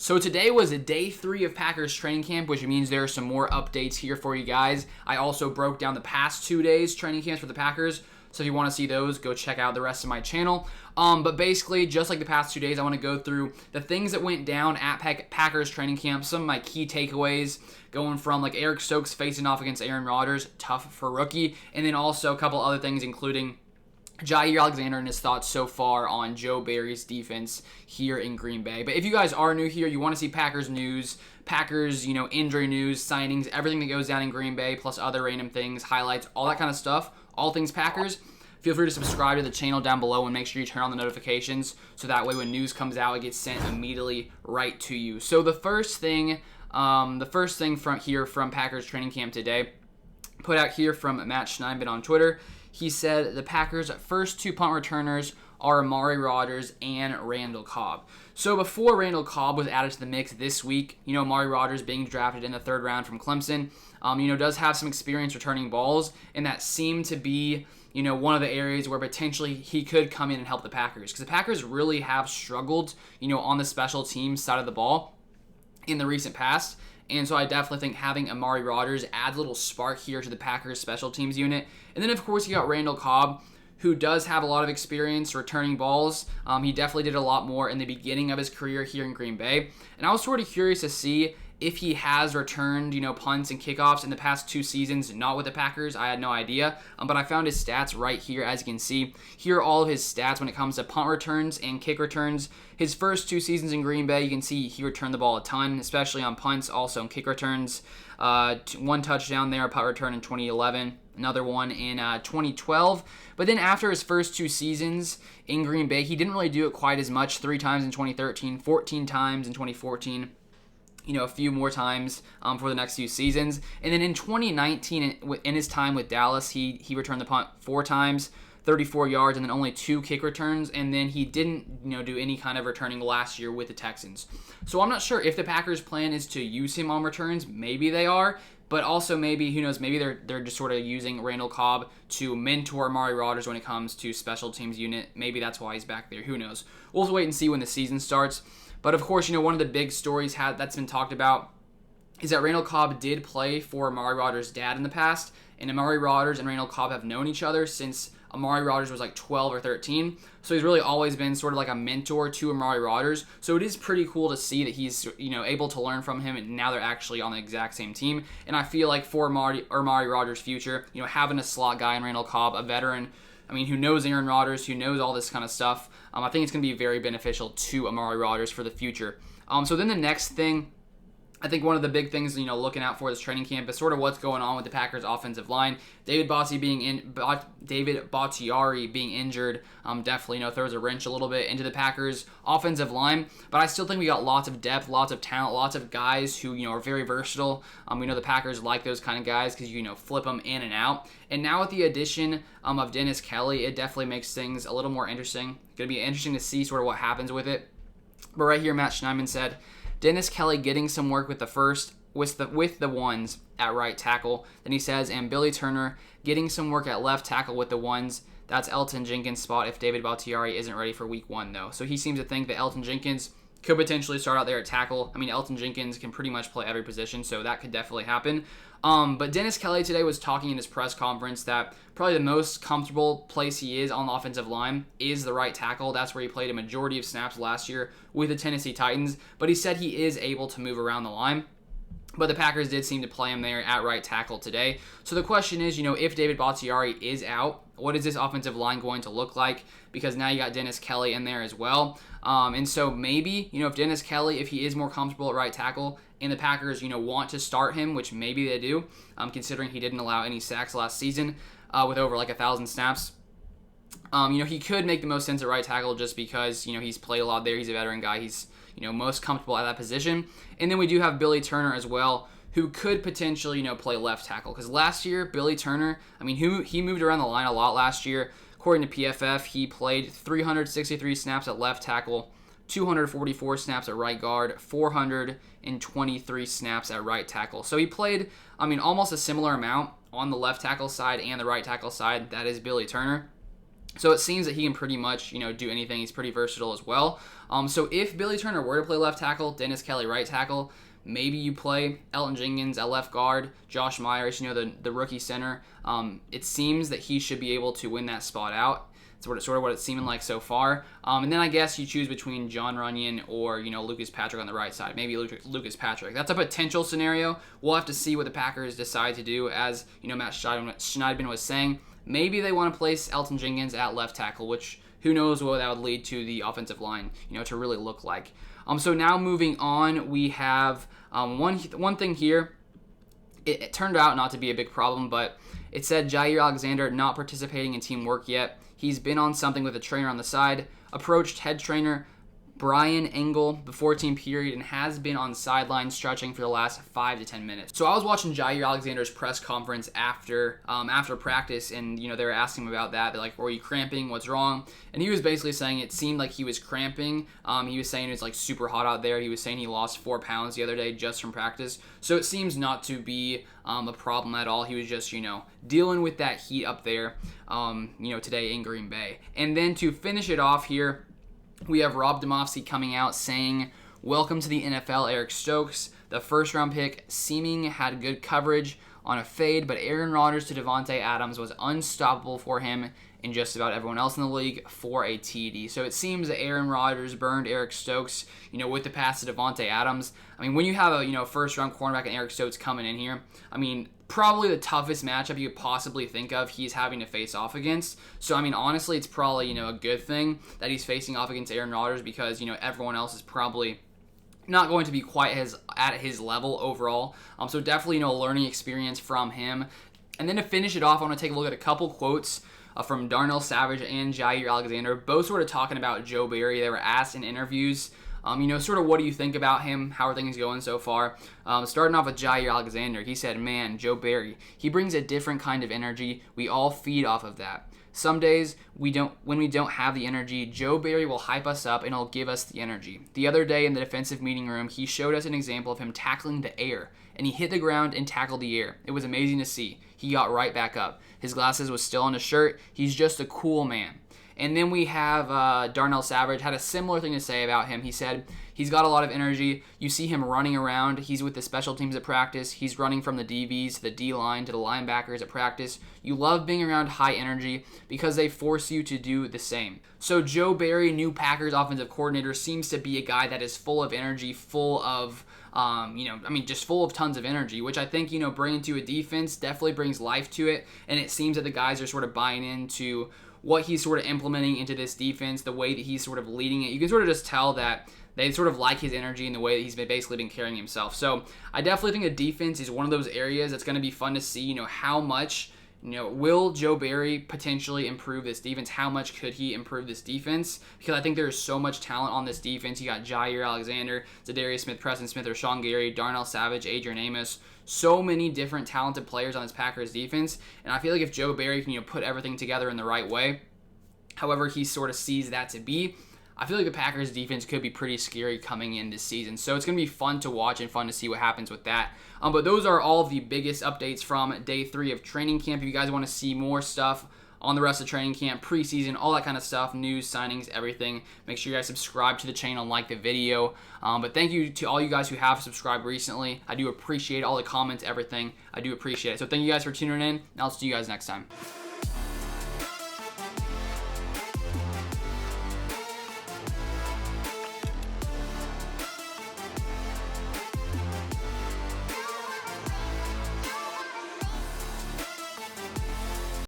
So today was day 3 of Packers training camp, which means there are some more updates here for you guys. I also broke down the past 2 days training camps for the Packers. So if you want to see those, go check out the rest of my channel. But basically, just like the past 2 days, I want to go through the things that went down at Packers training camp, some of my key takeaways, going from like Eric Stokes facing off against Aaron Rodgers, tough for rookie, and then also a couple other things, including Jaire Alexander and his thoughts so far on Joe Barry's defense here in Green Bay. But if you guys are new here, you want to see Packers news, Packers, injury news, signings, everything that goes down in Green Bay, plus other random things, highlights, all that kind of stuff, all things Packers, feel free to subscribe to the channel down below and make sure you turn on the notifications so that way when news comes out, it gets sent immediately right to you. So the first thing from Packers training camp today, put out here from Matt Schneidman on Twitter. He said the Packers' first 2 punt returners are Amari Rodgers and Randall Cobb. So before Randall Cobb was added to the mix this week, Amari Rodgers being drafted in the 3rd round from Clemson, does have some experience returning balls, and that seemed to be, one of the areas where potentially he could come in and help the Packers. Because the Packers really have struggled, on the special teams side of the ball in the recent past. And so I definitely think having Amari Rodgers adds a little spark here to the Packers special teams unit. And then, of course, you got Randall Cobb, who does have a lot of experience returning balls. He definitely did a lot more in the beginning of his career here in Green Bay. And I was sort of curious to see if he has returned, punts and kickoffs in the past 2 seasons, not with the Packers. I had no idea. But I found his stats right here, as you can see. Here are all of his stats when it comes to punt returns and kick returns. His first 2 seasons in Green Bay, you can see he returned the ball a ton, especially on punts, also on kick returns. 1 touchdown there, a punt return in 2011. Another one in 2012. But then after his first 2 seasons in Green Bay, he didn't really do it quite as much. 3 times in 2013, 14 times in 2014. A few more times for the next few seasons. And then in 2019, in his time with Dallas, he returned the punt 4 times, 34 yards, and then only 2 kick returns. And then he didn't, do any kind of returning last year with the Texans. So I'm not sure if the Packers' plan is to use him on returns. Maybe they are. But also maybe, who knows, maybe they're just sort of using Randall Cobb to mentor Amari Rodgers when it comes to special teams unit. Maybe that's why he's back there. Who knows? We'll have to wait and see when the season starts. But of course, one of the big stories that's been talked about is that Randall Cobb did play for Amari Rodgers' dad in the past. And Amari Rodgers and Randall Cobb have known each other since Amari Rodgers was like 12 or 13. So he's really always been sort of like a mentor to Amari Rodgers. So it is pretty cool to see that he's, able to learn from him, and now they're actually on the exact same team. And I feel like for Amari Rodgers' future, having a slot guy in Randall Cobb, a veteran, who knows Aaron Rodgers, who knows all this kind of stuff, I think it's going to be very beneficial to Amari Rodgers for the future. So then the next thing, I think one of the big things, looking out for this training camp is sort of what's going on with the Packers' offensive line. David Bakhtiari being injured definitely, throws a wrench a little bit into the Packers' offensive line. But I still think we got lots of depth, lots of talent, lots of guys who, are very versatile. We know the Packers like those kind of guys because, flip them in and out. And now with the addition of Dennis Kelly, it definitely makes things a little more interesting. It's going to be interesting to see sort of what happens with it. But right here, Matt Schneidman said, Dennis Kelly getting some work with the ones at right tackle. Then he says, and Billy Turner getting some work at left tackle with the ones. That's Elgton Jenkins' spot if David Bakhtiari isn't ready for week 1, though. So he seems to think that Elgton Jenkins could potentially start out there at tackle. Elgton Jenkins can pretty much play every position, so that could definitely happen. But Dennis Kelly today was talking in his press conference that probably the most comfortable place he is on the offensive line is the right tackle. That's where he played a majority of snaps last year with the Tennessee Titans. But he said he is able to move around the line. But the Packers did seem to play him there at right tackle today. So the question is, if David Bakhtiari is out, what is this offensive line going to look like? Because now you got Dennis Kelly in there as well. And so maybe, if Dennis Kelly, if he is more comfortable at right tackle, and the Packers, want to start him, which maybe they do, considering he didn't allow any sacks last season with over like 1,000 snaps. He could make the most sense at right tackle just because, he's played a lot there. He's a veteran guy. He's, most comfortable at that position. And then we do have Billy Turner as well, who could potentially, play left tackle. Because last year, Billy Turner, he moved around the line a lot last year. According to PFF, he played 363 snaps at left tackle, 244 snaps at right guard, 423 snaps at right tackle. So he played, almost a similar amount on the left tackle side and the right tackle side. That is Billy Turner. So it seems that he can pretty much, do anything. He's pretty versatile as well. So if Billy Turner were to play left tackle, Dennis Kelly right tackle, maybe you play Elton Jenkins at left guard, Josh Myers, the rookie center. It seems that he should be able to win that spot out. That's sort of what it's seeming like so far. And then I guess you choose between John Runyon or, Lucas Patrick on the right side. Maybe Lucas Patrick. That's a potential scenario. We'll have to see what the Packers decide to do. As, Matt Schneidman was saying, maybe they want to place Elton Jenkins at left tackle, which who knows what that would lead to the offensive line, to really look like. So now moving on, we have one thing here. It turned out not to be a big problem, but it said Jaire Alexander not participating in team work yet. He's been on something with a trainer on the side, approached head trainer Brian Engel before team period, and has been on sideline stretching for the last 5 to 10 minutes. So I was watching Jaire Alexander's press conference after practice, and they were asking him about that. They're like, "Were you cramping? What's wrong?" And he was basically saying it seemed like he was cramping. He was saying it was like super hot out there. He was saying he lost 4 pounds the other day just from practice. So it seems not to be a problem at all. He was just dealing with that heat up there today in Green Bay. And then to finish it off here, we have Rob Demovsky coming out saying, "Welcome to the NFL, Eric Stokes. The first-round pick seeming had good coverage on a fade, but Aaron Rodgers to Davante Adams was unstoppable for him and just about everyone else in the league for a TD." So it seems that Aaron Rodgers burned Eric Stokes, with the pass to Davante Adams. I mean, when you have a first-round cornerback and Eric Stokes coming in here, I mean, probably the toughest matchup you could possibly think of he's having to face off against. So, I mean, honestly, it's probably, a good thing that he's facing off against Aaron Rodgers because, everyone else is probably not going to be quite at his level overall. So definitely, a learning experience from him. And then to finish it off, I want to take a look at a couple quotes from Darnell Savage and Jaire Alexander, both sort of talking about Joe Barry. They were asked in interviews, sort of what do you think about him? How are things going so far? Starting off with Jaire Alexander, he said, "Man, Joe Barry, he brings a different kind of energy. We all feed off of that. Some days when we don't have the energy, Joe Barry will hype us up and he'll give us the energy. The other day in the defensive meeting room, he showed us an example of him tackling the air, and he hit the ground and tackled the air. It was amazing to see. He got right back up. His glasses was still on his shirt. He's just a cool man." And then we have Darnell Savage had a similar thing to say about him. He said, "He's got a lot of energy. You see him running around. He's with the special teams at practice. He's running from the DBs to the D-line to the linebackers at practice. You love being around high energy because they force you to do the same." So Joe Barry, new Packers offensive coordinator, seems to be a guy that is full of energy, full of just full of tons of energy, which I think, bringing to a defense definitely brings life to it. And it seems that the guys are sort of buying into what he's sort of implementing into this defense, the way that he's sort of leading it. You can sort of just tell that they sort of like his energy and the way that he's basically been carrying himself. So I definitely think the defense is one of those areas that's going to be fun to see, how much, will Joe Barry potentially improve this defense? How much could he improve this defense? Because I think there's so much talent on this defense. You got Jaire Alexander, Zadarius Smith, Preston Smith, Rashawn Gary, Darnell Savage, Adrian Amos. So many different talented players on this Packers defense. And I feel like if Joe Barry can, put everything together in the right way, however he sort of sees that to be, I feel like the Packers defense could be pretty scary coming in this season. So it's going to be fun to watch and fun to see what happens with that. But those are all of the biggest updates from day 3 of training camp. If you guys want to see more stuff on the rest of training camp, preseason, all that kind of stuff, news, signings, everything, make sure you guys subscribe to the channel and like the video. But thank you to all you guys who have subscribed recently. I do appreciate all the comments, everything. I do appreciate it. So thank you guys for tuning in, and I'll see you guys next time.